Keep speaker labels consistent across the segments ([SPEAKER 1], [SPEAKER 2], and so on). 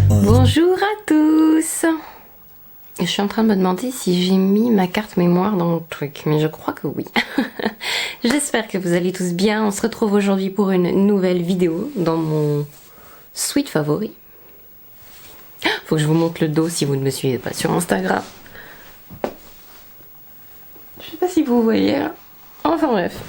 [SPEAKER 1] Bonjour à tous. Je suis en train de me demander si j'ai mis ma carte mémoire dans le truc, mais je crois que oui. J'espère que vous allez tous bien. On se retrouve aujourd'hui pour une nouvelle vidéo dans mon suite favori. Faut que je vous montre le dos si vous ne me suivez pas sur Instagram. Je sais pas si vous voyez là. Enfin bref.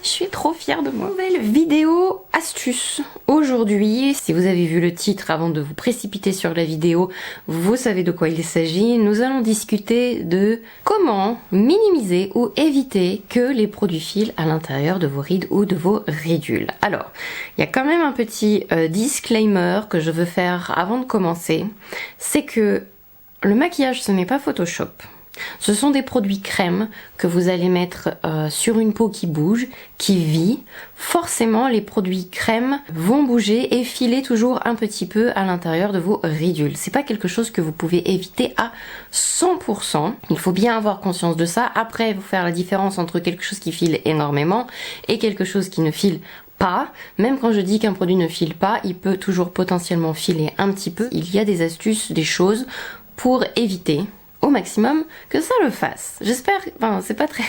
[SPEAKER 1] Je suis trop fière de moi. Nouvelle vidéo astuce. Aujourd'hui, si vous avez vu le titre avant de vous précipiter sur la vidéo, vous savez de quoi il s'agit. Nous allons discuter de comment minimiser ou éviter que les produits filent à l'intérieur de vos rides ou de vos ridules. Alors, il y a quand même un petit disclaimer que je veux faire avant de commencer. C'est que le maquillage, ce n'est pas Photoshop. Ce sont des produits crème que vous allez mettre sur une peau qui bouge, qui vit. Forcément, les produits crème vont bouger et filer toujours un petit peu à l'intérieur de vos ridules. C'est pas quelque chose que vous pouvez éviter à 100%. Il faut bien avoir conscience de ça. Après, vous faire la différence entre quelque chose qui file énormément et quelque chose qui ne file pas. Même quand je dis qu'un produit ne file pas, il peut toujours potentiellement filer un petit peu. Il y a des astuces, des choses pour éviter au maximum que ça le fasse. J'espère, enfin c'est pas très...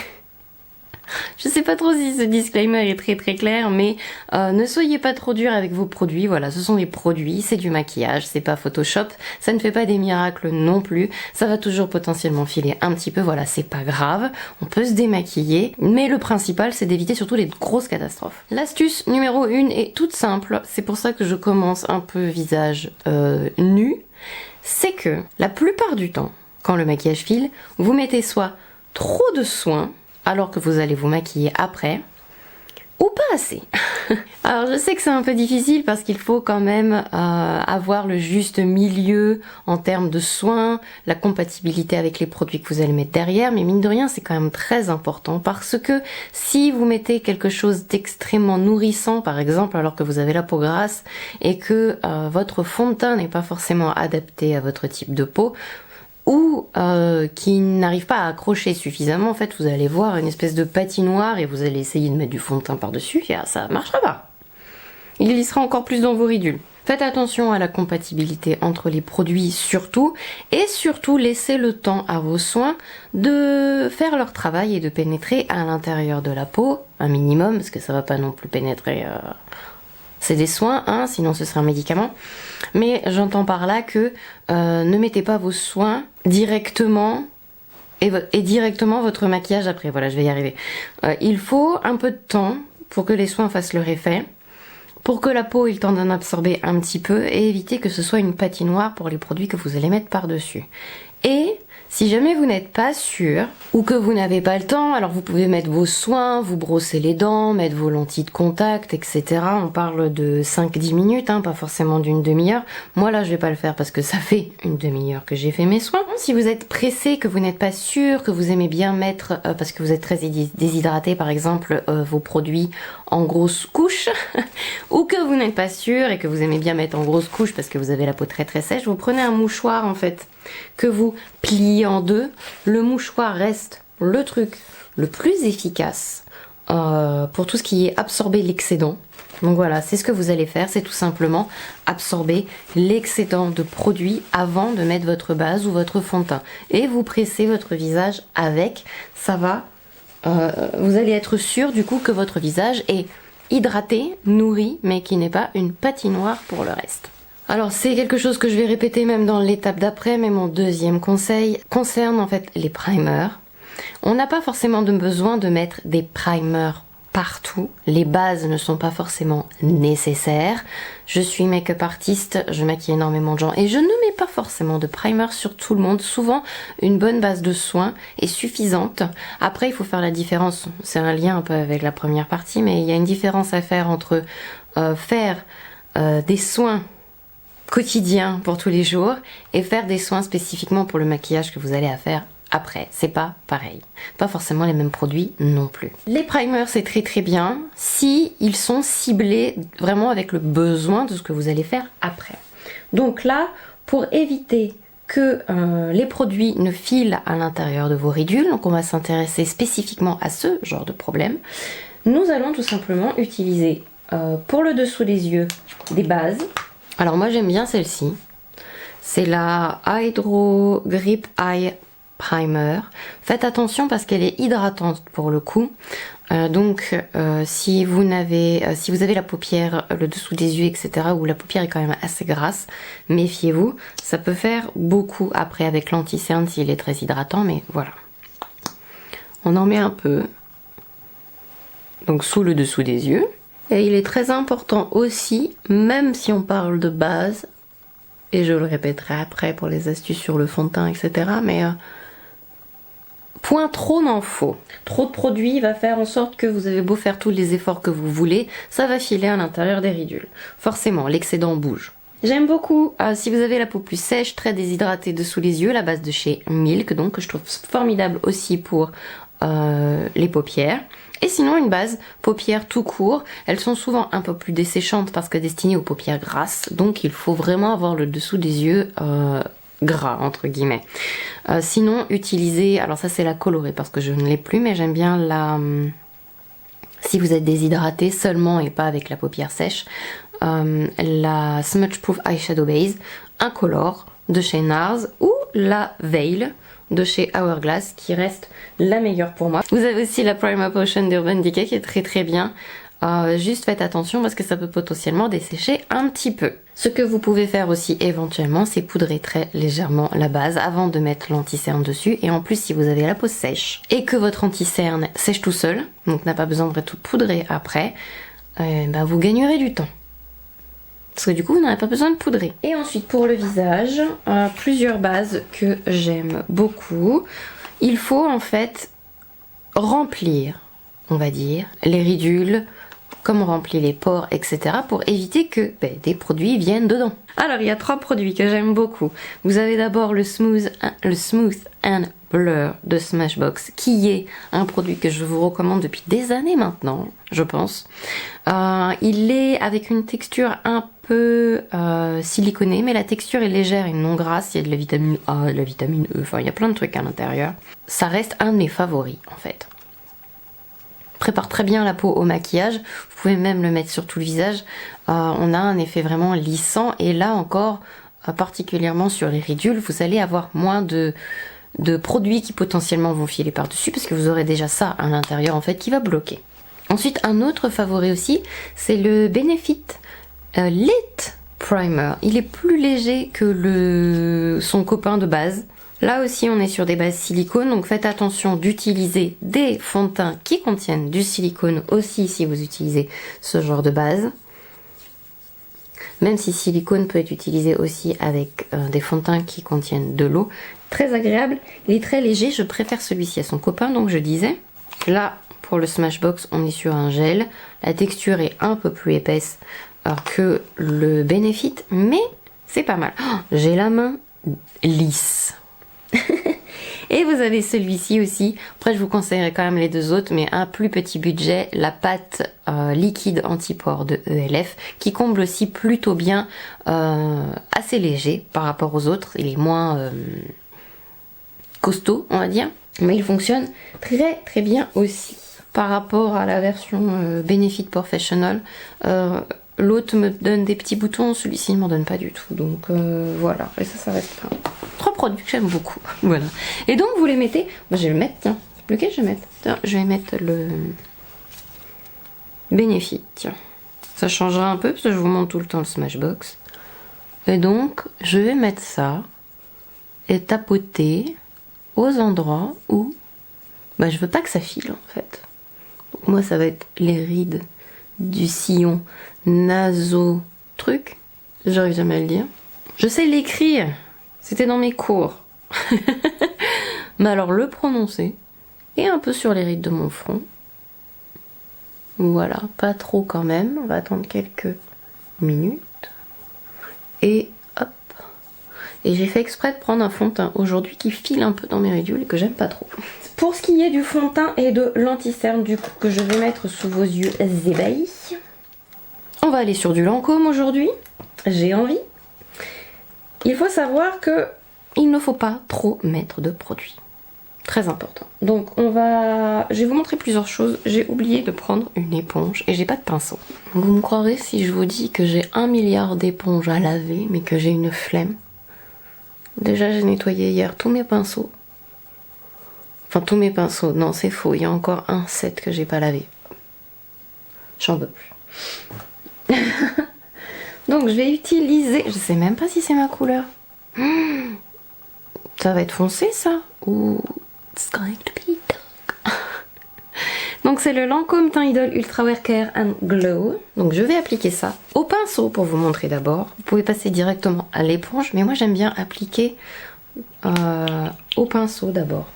[SPEAKER 1] Je sais pas trop si ce disclaimer est très clair, mais ne soyez pas trop dur avec vos produits. Voilà, ce sont des produits, c'est du maquillage, c'est pas Photoshop, ça ne fait pas des miracles non plus, ça va toujours potentiellement filer un petit peu, voilà, c'est pas grave, on peut se démaquiller, mais le principal c'est d'éviter surtout les grosses catastrophes. L'astuce numéro 1 est toute simple, c'est pour ça que je commence un peu visage nu, c'est que la plupart du temps, quand le maquillage file, vous mettez soit trop de soin, alors que vous allez vous maquiller après, ou pas assez. Alors je sais que c'est un peu difficile parce qu'il faut quand même avoir le juste milieu en termes de soins, la compatibilité avec les produits que vous allez mettre derrière, mais mine de rien c'est quand même très important parce que si vous mettez quelque chose d'extrêmement nourrissant par exemple alors que vous avez la peau grasse et que votre fond de teint n'est pas forcément adapté à votre type de peau, ou qui n'arrive pas à accrocher suffisamment, en fait vous allez voir une espèce de patinoire et vous allez essayer de mettre du fond de teint par-dessus et ça marchera pas. Il glissera encore plus dans vos ridules. Faites attention à la compatibilité entre les produits surtout, et surtout laissez le temps à vos soins de faire leur travail et de pénétrer à l'intérieur de la peau, un minimum, parce que ça va pas non plus pénétrer... C'est des soins, hein, sinon ce serait un médicament. Mais j'entends par là que ne mettez pas vos soins directement et directement votre maquillage après. Voilà, je vais y arriver. Il faut un peu de temps pour que les soins fassent leur effet, pour que la peau ait le temps d'en absorber un petit peu et éviter que ce soit une patinoire pour les produits que vous allez mettre par-dessus. Et si jamais vous n'êtes pas sûr ou que vous n'avez pas le temps, alors vous pouvez mettre vos soins, vous brosser les dents, mettre vos lentilles de contact, etc. On parle de 5-10 minutes, hein, pas forcément d'une demi-heure. Moi là je vais pas le faire parce que ça fait une demi-heure que j'ai fait mes soins. Si vous êtes pressé, que vous n'êtes pas sûr, que vous aimez bien mettre, parce que vous êtes très déshydraté par exemple, vos produits en grosses couches, ou que vous n'êtes pas sûr et que vous aimez bien mettre en grosses couches parce que vous avez la peau très sèche, vous prenez un mouchoir en fait, que vous pliez en deux. Le mouchoir reste le truc le plus efficace pour tout ce qui est absorber l'excédent. Donc voilà, c'est ce que vous allez faire, c'est tout simplement absorber l'excédent de produit avant de mettre votre base ou votre fond de teint. Et vous pressez votre visage avec, ça va, vous allez être sûr du coup que votre visage est hydraté, nourri, mais qui n'est pas une patinoire pour le reste. Alors c'est quelque chose que je vais répéter même dans l'étape d'après, mais mon deuxième conseil concerne en fait les primers. On n'a pas forcément besoin de mettre des primers partout, les bases ne sont pas forcément nécessaires. Je suis make-up artiste, je maquille énormément de gens et je ne mets pas forcément de primer sur tout le monde. Souvent une bonne base de soins est suffisante. Après il faut faire la différence, c'est un lien un peu avec la première partie, mais il y a une différence à faire entre faire des soins quotidien pour tous les jours et faire des soins spécifiquement pour le maquillage que vous allez à faire après. C'est pas pareil. Pas forcément les mêmes produits non plus. Les primers c'est très bien si ils sont ciblés vraiment avec le besoin de ce que vous allez faire après. Donc là, pour éviter que les produits ne filent à l'intérieur de vos ridules, donc on va s'intéresser spécifiquement à ce genre de problème, nous allons tout simplement utiliser pour le dessous des yeux des bases. Alors moi j'aime bien celle-ci, c'est la Hydro Grip Eye Primer. Faites attention parce qu'elle est hydratante pour le coup. Si vous avez la paupière, le dessous des yeux, etc., où la paupière est quand même assez grasse, méfiez-vous. Ça peut faire beaucoup après avec l'anti-cerne s'il est très hydratant, mais voilà. On en met un peu. Donc sous le dessous des yeux. Et il est très important aussi, même si on parle de base, et je le répéterai après pour les astuces sur le fond de teint, etc., mais point trop n'en faut. Trop de produit va faire en sorte que vous avez beau faire tous les efforts que vous voulez, ça va filer à l'intérieur des ridules. Forcément, l'excédent bouge. J'aime beaucoup, si vous avez la peau plus sèche, très déshydratée dessous les yeux, la base de chez Milk, donc que je trouve formidable aussi pour les paupières. Et sinon une base paupières tout court, elles sont souvent un peu plus desséchantes parce que destinées aux paupières grasses, donc il faut vraiment avoir le dessous des yeux gras entre guillemets. Sinon utilisez, alors ça c'est la colorée parce que je ne l'ai plus, mais j'aime bien la... si vous êtes déshydraté seulement et pas avec la paupière sèche, la Smudge Proof Eyeshadow Base incolore de chez NARS ou la Veil de chez Hourglass qui reste la meilleure pour moi. Vous avez aussi la Primer Potion d'Urban Decay qui est très très bien. Juste faites attention parce que ça peut potentiellement dessécher un petit peu. Ce que vous pouvez faire aussi éventuellement, c'est poudrer très légèrement la base avant de mettre l'anti-cerne dessus. Et en plus, si vous avez la peau sèche et que votre anti-cerne sèche tout seul, donc n'a pas besoin de tout poudrer après, vous gagnerez du temps. Parce que du coup, vous n'aurez pas besoin de poudrer. Et ensuite, pour le visage, plusieurs bases que j'aime beaucoup. Il faut en fait remplir, on va dire, les ridules, comme on remplit les pores, etc. pour éviter que des produits viennent dedans. Alors, il y a 3 produits que j'aime beaucoup. Vous avez d'abord le Smooth and Blur de Smashbox, qui est un produit que je vous recommande depuis des années maintenant, je pense. Il est avec une texture un peu siliconée, mais la texture est légère et non grasse. Il y a de la vitamine A, de la vitamine E, enfin il y a plein de trucs à l'intérieur. Ça reste un de mes favoris en fait. Prépare très bien la peau au maquillage, vous pouvez même le mettre sur tout le visage. On a un effet vraiment lissant et là encore, particulièrement sur les ridules, vous allez avoir moins de produits qui potentiellement vont filer par-dessus parce que vous aurez déjà ça à l'intérieur en fait qui va bloquer. Ensuite, un autre favori aussi, c'est le Benefit Lit Primer. Il est plus léger que son copain de base. Là aussi, on est sur des bases silicone, donc faites attention d'utiliser des fonds de teint qui contiennent du silicone aussi si vous utilisez ce genre de base. Même si silicone peut être utilisé aussi avec des fonds de teint qui contiennent de l'eau. Très agréable, il est très léger, je préfère celui-ci à son copain, donc je disais. Là, pour le Smashbox, on est sur un gel. La texture est un peu plus épaisse que le Benefit, mais c'est pas mal. Oh, j'ai la main lisse. Et vous avez celui-ci aussi. Après, je vous conseillerais quand même les 2 autres, mais un plus petit budget, la pâte liquide anti-pores de ELF, qui comble aussi plutôt bien, assez léger par rapport aux autres. Il est moins costaud, on va dire, mais il fonctionne très très bien aussi. Par rapport à la version Benefit Professional, l'autre me donne des petits boutons, celui-ci ne m'en donne pas du tout. Donc voilà, et ça reste pas. 3 produits que j'aime beaucoup. Voilà. Et donc vous les mettez. Moi, je vais le mettre, tiens. Lequel je vais mettre? Tiens, je vais mettre le Benefit. Tiens. Ça changera un peu parce que je vous montre tout le temps le Smashbox. Et donc, je vais mettre ça et tapoter aux endroits où je veux pas que ça file en fait. Donc, moi, ça va être les rides du sillon naso truc. J'arrive jamais à le dire. Je sais l'écrire. C'était dans mes cours. Mais alors le prononcer. Et un peu sur les rides de mon front. Voilà, pas trop quand même. On va attendre quelques minutes. Et hop. Et j'ai fait exprès de prendre un fond de teint aujourd'hui qui file un peu dans mes ridules et que j'aime pas trop. Pour ce qui est du fond de teint et de l'anti-cerne du coup que je vais mettre sous vos yeux ébahis. On va aller sur du Lancôme aujourd'hui. J'ai envie. Il faut savoir que il ne faut pas trop mettre de produit. Très important. Donc je vais vous montrer plusieurs choses. J'ai oublié de prendre une éponge et j'ai pas de pinceau. Vous me croirez si je vous dis que j'ai 1 milliard d'éponges à laver mais que j'ai une flemme. Déjà j'ai nettoyé hier tous mes pinceaux. Enfin tous mes pinceaux, non c'est faux, il y a encore un set que j'ai pas lavé. J'en veux plus. Donc je vais utiliser, je sais même pas si c'est ma couleur. Ça va être foncé ça ou it's going to be dark. Donc c'est le Lancôme Teint Idôle Ultra Wear Care and Glow. Donc je vais appliquer ça au pinceau pour vous montrer d'abord. Vous pouvez passer directement à l'éponge, mais moi j'aime bien appliquer au pinceau d'abord.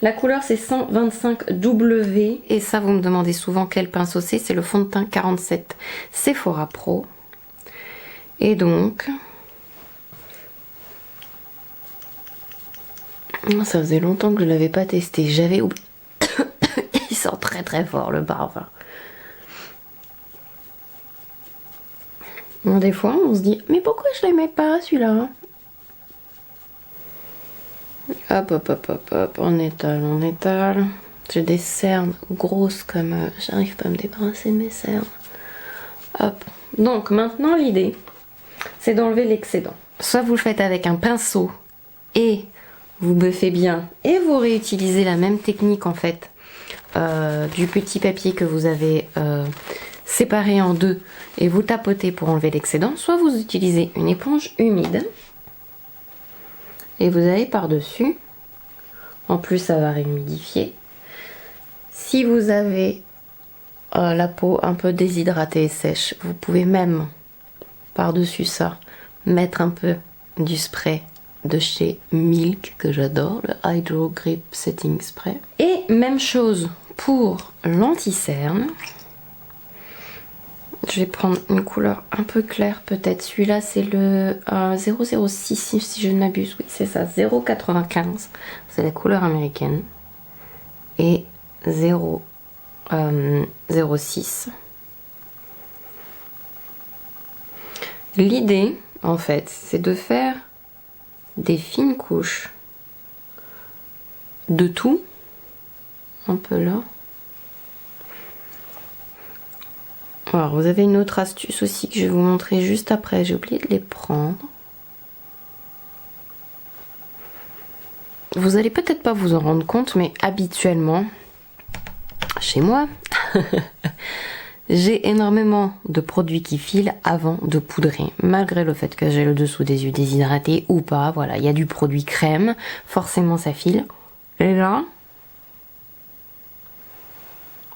[SPEAKER 1] La couleur c'est 125W et ça vous me demandez souvent quel pinceau c'est le fond de teint 47 Sephora Pro. Et donc ça faisait longtemps que je l'avais pas testé, j'avais oublié. Il sent très très fort le parfum. Bon, des fois on se dit mais pourquoi je l'aimais pas celui-là. Hop hop hop hop hop, on étale. J'ai des cernes grosses comme j'arrive pas à me débarrasser de mes cernes. Hop. Donc maintenant l'idée c'est d'enlever l'excédent. Soit vous le faites avec un pinceau et vous buffez bien et vous réutilisez la même technique en fait du petit papier que vous avez séparé en deux et vous tapotez pour enlever l'excédent, soit vous utilisez une éponge humide et vous allez par-dessus. En plus ça va réhumidifier. Si vous avez la peau un peu déshydratée et sèche, vous pouvez même par-dessus ça mettre un peu du spray de chez Milk que j'adore, le Hydro Grip Setting Spray. Et même chose pour l'anti-cerne. Je vais prendre une couleur un peu claire peut-être. Celui-là c'est le 006 si je ne m'abuse. Oui c'est ça, 0,95. C'est la couleur américaine. Et 0,06. L'idée en fait c'est de faire des fines couches de tout. Un peu là. Alors vous avez une autre astuce aussi que je vais vous montrer juste après, j'ai oublié de les prendre. Vous allez peut-être pas vous en rendre compte, mais habituellement, chez moi, j'ai énormément de produits qui filent avant de poudrer. Malgré le fait que j'ai le dessous des yeux déshydraté ou pas, voilà, il y a du produit crème, forcément ça file. Et là,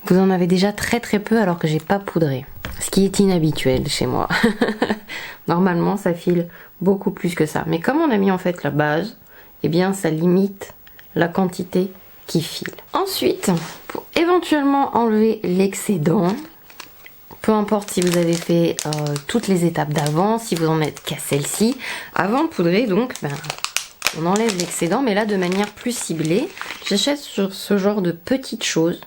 [SPEAKER 1] vous en avez déjà très très peu alors que j'ai pas poudré. Ce qui est inhabituel chez moi. Normalement ça file beaucoup plus que ça. Mais comme on a mis en fait la base, eh bien ça limite la quantité qui file. Ensuite, pour éventuellement enlever l'excédent, peu importe si vous avez fait toutes les étapes d'avant, si vous en êtes qu'à celle-ci, avant de poudrer donc, on enlève l'excédent, mais là de manière plus ciblée. J'achète sur ce genre de petites choses.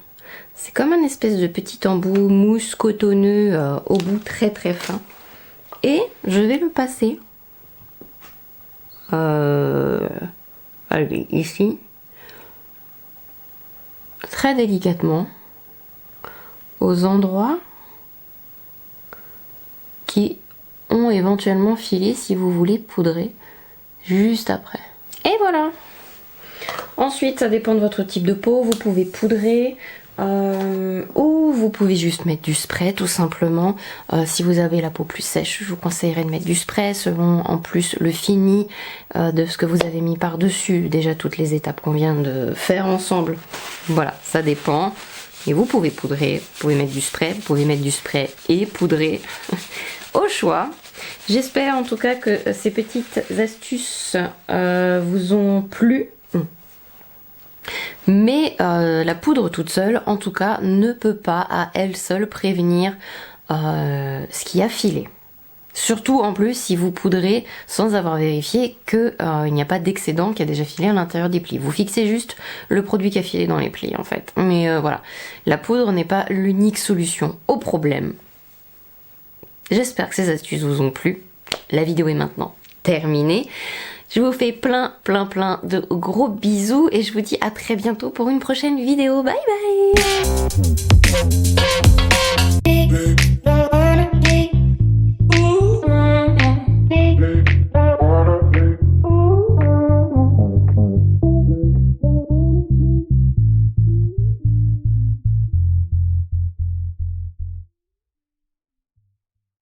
[SPEAKER 1] C'est comme un espèce de petit embout mousse cotonneux au bout très très fin. Et je vais le passer allez, ici, très délicatement, aux endroits qui ont éventuellement filé si vous voulez poudrer juste après. Et voilà! Ensuite, ça dépend de votre type de peau, vous pouvez poudrer. Ou vous pouvez juste mettre du spray tout simplement. Si vous avez la peau plus sèche, je vous conseillerais de mettre du spray selon en plus le fini de ce que vous avez mis par dessus, déjà toutes les étapes qu'on vient de faire ensemble. Voilà, ça dépend. Et vous pouvez poudrer, vous pouvez mettre du spray, vous pouvez mettre du spray et poudrer au choix. J'espère en tout cas que ces petites astuces vous ont plu. Mais la poudre toute seule, en tout cas, ne peut pas à elle seule prévenir ce qui a filé. Surtout en plus si vous poudrez sans avoir vérifié qu'il n'y a pas d'excédent qui a déjà filé à l'intérieur des plis. Vous fixez juste le produit qui a filé dans les plis en fait. Mais voilà, la poudre n'est pas l'unique solution au problème. J'espère que ces astuces vous ont plu. La vidéo est maintenant terminée. Je vous fais plein de gros bisous et je vous dis à très bientôt pour une prochaine vidéo. Bye bye.